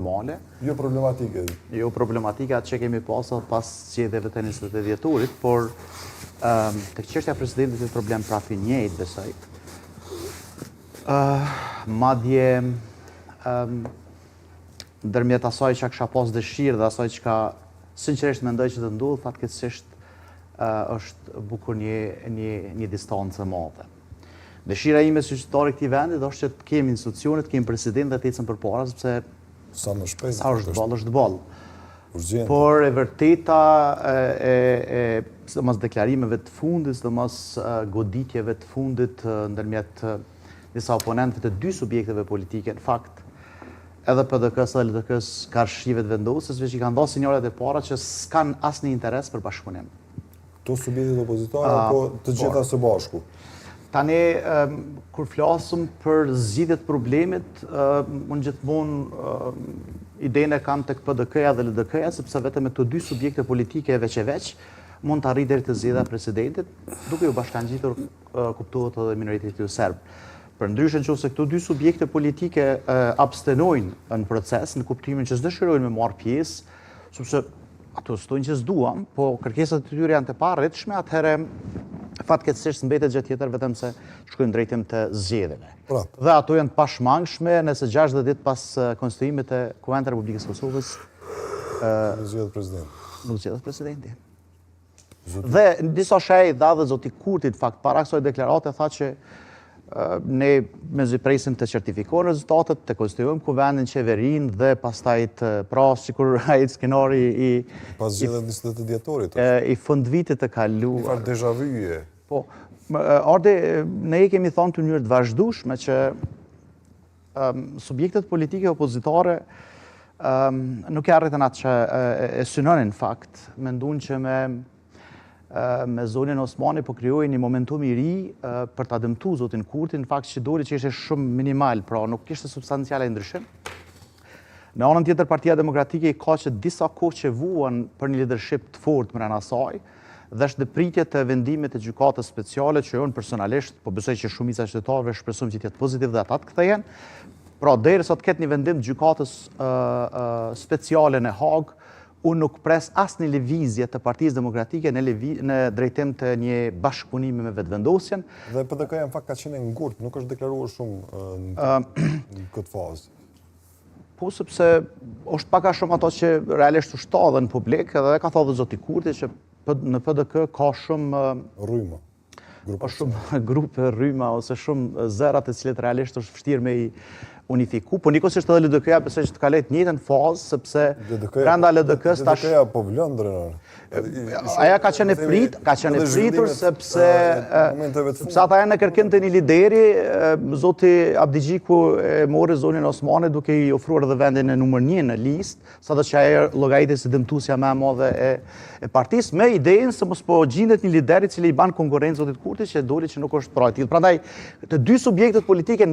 normale. Jo problematike. Jo problematike atë që kemi pasur pas zgjedhjeve të 28 dhjetorit, por tek çështja e presidentit është problem prapë i njëjtë, besoj. Madje ndërmjet asaj që kisha pas dëshirë dhe asaj që sinqerisht mendoj që të ndodh, fatkeqësisht është bukur një distancë e madhe. Dëshira ime si qytetari i këtij vendi është që të kemi institucione, të kemi president dhe të ecim përpara, sepse sa më shpejt sa është ball është ball. Urgjente. Por e vërteta sidomos deklarimeve të fundit, sidomos goditjeve të fundit ndërmjet disa oponentëve të dy subjekteve politike, në fakt, edhe PDK-s dhe LDK-s karshqive të vendosësve që kanë dhënë sinjalet e para që s'kan asnjë interes për bashkëpunim. Këto subjektet opozitare apo të gjitha së bashku? Tani, kur flasëm për zgjidhjet problemit, unë gjithmonë idenë e kam tek PDK-ja dhe LDK-ja, sepse vetëm me këto dy subjekte politike veç e veç mund të arrijë deri te zgjedhja e presidentit, duke u bashkangjitur kuptohet edhe minoriteti serb. Përndryshe nëse këto dy subjekte politike abstenojnë në proces, në kuptimin që s'dëshirojnë me marrë pjesë, sepse ato s'tojnë që s'duam, po kërkesat e tyre janë të parritshme, atëherë fatkeqësisht mbetet gjë tjetër vetëm se shkojnë drejtim të zgjedhjeve. Dhe ato janë të pashmangshme nëse 60 ditë pas konstituimit të Kuvendit të Republikës së Kosovës nuk zgjedhet presidenti. Dhe në disa shej dha dhe zoti Kurti, fakt para kësaj deklarate tha që ne mezi presim të certifikohen rezultatet, të konstituojmë kuvendin, qeverinë dhe pastaj të sikur ai skenari pas zgjedhjeve 28 dhjetorit. I fundvitit të kaluar. Një farë déjà vu-je. Po, ne kemi thënë në mënyrë të vazhdueshme që subjektet politike opozitare nuk e arritën atë që e synonin në fakt. Mendojnë që me zonin Osmani po krijoi një momentum i ri për ta dëmtuar zotin Kurti, në fakt që doli që ishte shumë minimal, pra nuk kishte substanciale ndryshim. Në anën tjetër, Partia Demokratike i ka që disa kohë që vuan për një leadership të fortë brenda saj, dhe është ndërpritje të vendimit të gjykatës speciale që unë personalisht, po besoj që shumica e qytetarëve shpresojmë që të jetë pozitiv dhe ata të kthehen. Pra derisa të ketë një vendim të gjykatës speciale në Hag, unë nuk pres asnjë lëvizje të Partisë Demokratike në drejtim të një bashkëpunimi me vetëvendosjen. Dhe PDK-ja në fakt ka qenë ngurt, nuk është deklaruar shumë në këtë fazë. Po sepse është pak a shumë ato që realisht u shtadhen në publik, edhe ka thënë zoti Kurti që në PDK ka shumë rrymë. Shumë grupe rryma ose shumë zëra të cilët realisht është vështirë me i unifiku, po nikosisht edhe LDK-ja besoj që të kaloj të njëjtën fazë, sepse brenda LDK-s tash LDK-ja po vlen drejt. Aja ka qenë pritur sepse ata janë në kërkim të një lideri, zoti Abdigjiku e mori zonin Osmani duke i ofruar edhe vendin e numër 1 në listë, sado që ajo llogaritet si dëmtuesja më e madhe e partisë, me idenë se mos po gjendet një lider i cili i ban konkurrencë zotit Kurti që doli që nuk është pra i tillë. Prandaj të dy subjektet politike